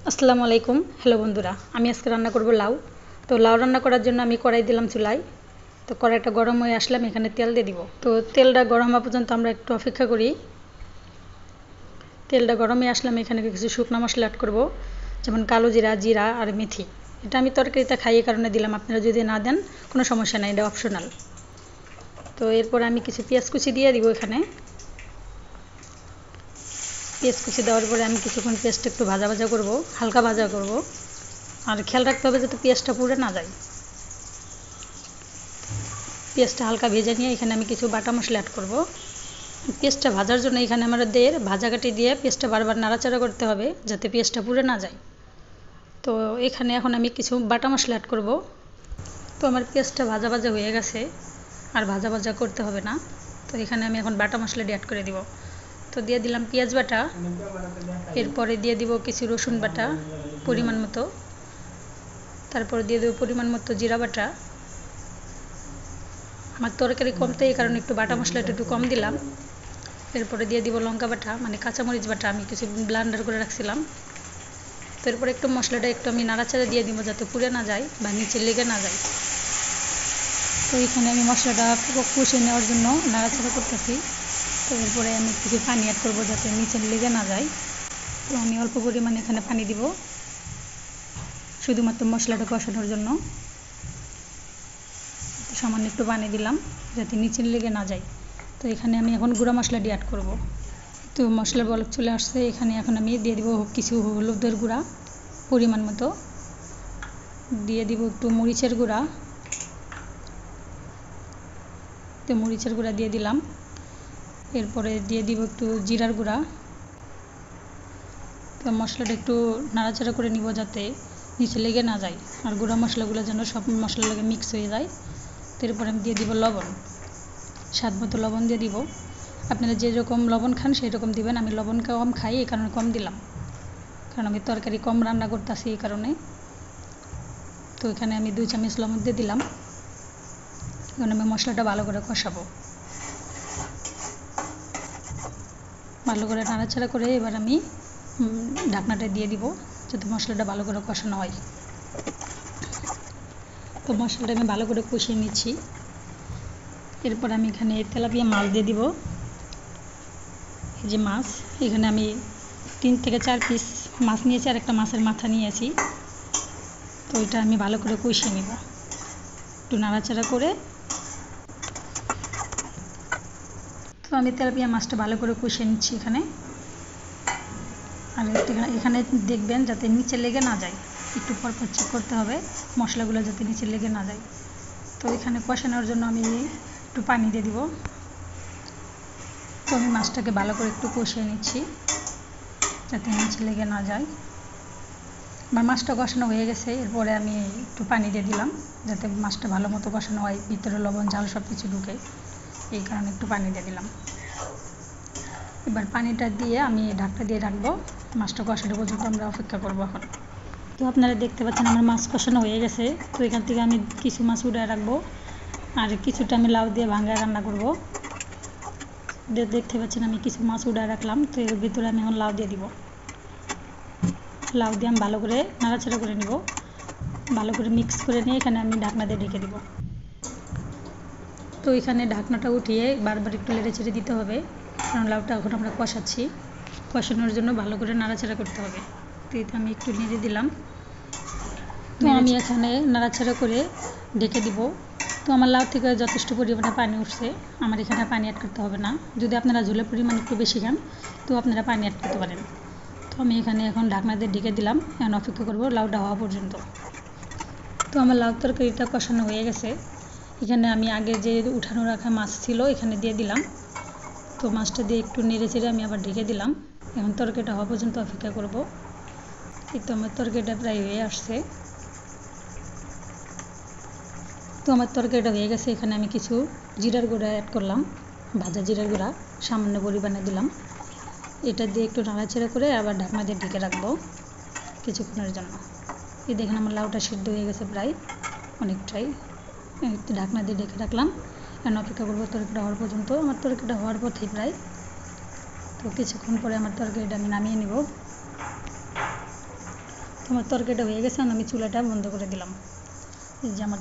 আসসালামু আলাইকুম। হ্যালো বন্ধুরা, আমি আজকে রান্না করব লাউ। তো লাউ রান্না করার জন্য আমি কড়াই দিলাম চুলায়। তো কড়াইটা গরম হয়ে আসলে আমি এখানে তেল দিয়ে দিব। তো তেলটা গরম হওয়া পর্যন্ত আমরা একটু অপেক্ষা করি। তেলটা গরম হয়ে আসলে আমি এখানে কিছু শুকনো মশলা অ্যাড করব, যেমন কালো জিরা, জিরা আর মেথি। এটা আমি তরকারিতে খাই এই কারণে দিলাম, আপনারা যদি না দেন কোনো সমস্যা নাই, এটা অপশনাল। তো এরপর আমি কিছু পেঁয়াজ কুচি দিয়ে দিব এখানে। পেঁয়াজ কুচি দেওয়ার পরে আমি কিছুক্ষণ পেঁয়াজটা একটু ভাজা ভাজা করব, হালকা ভাজা করব। আর খেয়াল রাখতে হবে যাতে পেঁয়াজটা পুড়ে না যায়। পেঁয়াজটা হালকা ভেজে নিয়ে এখানে আমি কিছু বাটা মশলা অ্যাড করব। পেঁয়াজটা ভাজার জন্য এখানে আমাদের ভাজা কাঠি দিয়ে পেঁয়াজটা বারবার নাড়াচাড়া করতে হবে যাতে পেঁয়াজটা পুড়ে না যায়। তো এখানে এখন আমি কিছু বাটা মশলা অ্যাড করব। তো আমার পেঁয়াজটা ভাজা ভাজা হয়ে গেছে, আর ভাজা ভাজা করতে হবে না। তো এখানে আমি এখন বাটা মশলাটি অ্যাড করে দিব। তো দিয়ে দিলাম পেঁয়াজ বাটা, এরপরে দিয়ে দিব কিছু রসুন বাটা পরিমাণ মতো, তারপর দিয়ে দেবো পরিমাণ মতো জিরা বাটা। আমার তরকারি কমতে এই কারণে একটু বাটা মশলাটা একটু কম দিলাম। এরপরে দিয়ে দিব লঙ্কা বাটা, মানে কাঁচামরিচ বাটা, আমি কিছু ব্লেন্ডার করে রাখছিলাম। তো এরপরে একটু মশলাটা একটু আমি নাড়াচাড়া দিয়ে দিব যাতে পুড়ে না যায় বা নিচে লেগে না যায়। তো এখানে আমি মশলাটা কষিয়ে নেওয়ার জন্য নাড়াচাড়া করতেছি। তো এরপরে আমি কিছু পানি অ্যাড করবো যাতে নিচে লেগে না যায়। তো আমি অল্প পরিমাণে এখানে পানি দিব, শুধুমাত্র মশলাটা কষানোর জন্য। সামান্য একটু পানি দিলাম যাতে নিচে লেগে না যায়। তো এখানে আমি এখন গুঁড়া মশলাটি অ্যাড করব। তো মশলার বলক চলে আসছে, এখানে এখন আমি দিয়ে দিব কিছু হলুদের গুঁড়া পরিমাণ মতো, দিয়ে দিব একটু মরিচের গুঁড়া। তো মরিচের গুঁড়া দিয়ে দিলাম। এরপরে দিয়ে দিব একটু জিরার গুঁড়া। তো মশলাটা একটু নাড়াচাড়া করে নিব যাতে নিচে লেগে না যায়, আর গুঁড়া মশলাগুলো যেন সব মশলার লাগে মিক্স হয়ে যায়। তো এরপর আমি দিয়ে দিব লবণ, স্বাদ মতো লবণ দিয়ে দিব। আপনারা যেরকম লবণ খান সেই রকম দিবেন। আমি লবণ কম খাই এই কারণে কম দিলাম, কারণ আমি তরকারি কম রান্না করতেছি এই কারণে। তো এখানে আমি 2 চামচ লবণ দিয়ে দিলাম। এখন আমি মশলাটা ভালো করে কষাবো, ভালো করে নাড়াচাড়া করে এবার আমি ঢাকনাটা দিয়ে দিব যাতে মশলাটা ভালো করে কষানো হয়। তো মশলাটা আমি ভালো করে কষিয়ে নিচ্ছি। এরপর আমি এখানে তেলাপিয়া মাছ দিয়ে দিব। এই যে মাছ, এখানে আমি 3 থেকে 4 পিস মাছ নিয়েছি, আর একটা মাছের মাথা নিয়েছি। তো এটা আমি ভালো করে কষিয়ে নিব, একটু নাড়াচাড়া করে। তো আমি তেলাপিয়া মাছটা ভালো করে কষিয়ে নিচ্ছি এখানে। আর এখানে দেখবেন যাতে নিচে লেগে না যায়, একটু পরপর চেক করতে হবে মশলাগুলো যাতে নিচে লেগে না যায়। তো এখানে কষানোর জন্য আমি একটু পানি দিয়ে দিব। তো আমি মাছটাকে ভালো করে একটু কষিয়ে নিচ্ছি যাতে নিচে লেগে না যায়। আমার মাছটা কষানো হয়ে গেছে, এরপরে আমি একটু পানি দিয়ে দিলাম যাতে মাছটা ভালো মতো কষানো হয়, ভিতরে লবণ ঝাল সব কিছু ঢুকে, এই কারণে একটু পানি দিয়ে দিলাম। এবার পানিটা দিয়ে আমি ঢাকটা দিয়ে রাখবো, মাছটা কষানো পর্যন্ত আমরা অপেক্ষা করবো এখন। তো আপনারা দেখতে পাচ্ছেন আমার মাছ কষানো হয়ে গেছে। তো এখান থেকে আমি কিছু মাছ উড়ায় রাখবো, আর কিছুটা আমি লাউ দিয়ে ভাঙায় রান্না করব। দেখতে পাচ্ছেন আমি কিছু মাছ উড়ায় রাখলাম। তো এর ভিতরে আমি এখন লাউ দিয়ে দিব। লাউ দিয়ে আমি ভালো করে নাড়াচাড়া করে নিব, ভালো করে মিক্স করে নিয়ে এখানে আমি ঢাকনা দিয়ে ঢেকে দিব। তো এখানে ঢাকনাটা উঠিয়ে বারবার একটু নেড়ে চেড়ে দিতে হবে, কারণ লাউটা এখন আমরা কষাচ্ছি, কষানোর জন্য ভালো করে নাড়াচাড়া করতে হবে। তো এটা আমি একটু নেড়ে দিলাম। তো আমি এখানে নাড়াচাড়া করে ঢেকে দিব। তো আমার লাউ থেকে যথেষ্ট পরিমাণে পানি উঠছে, আমার এখানে পানি অ্যাড করতে হবে না। যদি আপনারা ঝোলের পরিমাণ একটু বেশি খান তো আপনারা পানি অ্যাড করতে পারেন। তো আমি এখানে এখন ঢাকনা দিয়ে ঢেকে দিলাম, এখন অপেক্ষা করব লাউটা হওয়া পর্যন্ত। তো আমার লাউ তরকারিটা কষানো হয়ে গেছে। এখানে আমি আগে যে উঠানো রাখা মাছ ছিল এখানে দিয়ে দিলাম। তো মাছটা দিয়ে একটু নেড়ে চেড়ে আমি আবার ঢেকে দিলাম। এখন তরকারিটা হওয়া পর্যন্ত অপেক্ষা করব। এই তো আমার তরকারিটা প্রায় হয়ে আসছে। তো আমার তরকারিটা হয়ে গেছে, এখানে আমি কিছু জিরার গুঁড়া অ্যাড করলাম, ভাজা জিরার গুঁড়া সামান্য পরিমাণে দিলাম। এটা দিয়ে একটু নাড়াচাড়া করে আবার ঢাকনা দিয়ে ঢেকে রাখবো কিছুক্ষণের জন্য। এই দেখেন আমার লাউটা সিদ্ধ হয়ে গেছে প্রায় অনেকটাই। একটু ঢাকনা দিয়ে ঢেকে রাখলাম, এখন অপেক্ষা করবো তরকারিটা হওয়ার পর্যন্ত। আমার তরকারিটা হওয়ার পথেই প্রায়। তো কিছুক্ষণ পরে আমার তরকারিটা আমি নামিয়ে নিব। আমার তরকারিটা হয়ে গেছে, আমি চুলাটা বন্ধ করে দিলাম। এই যে আমার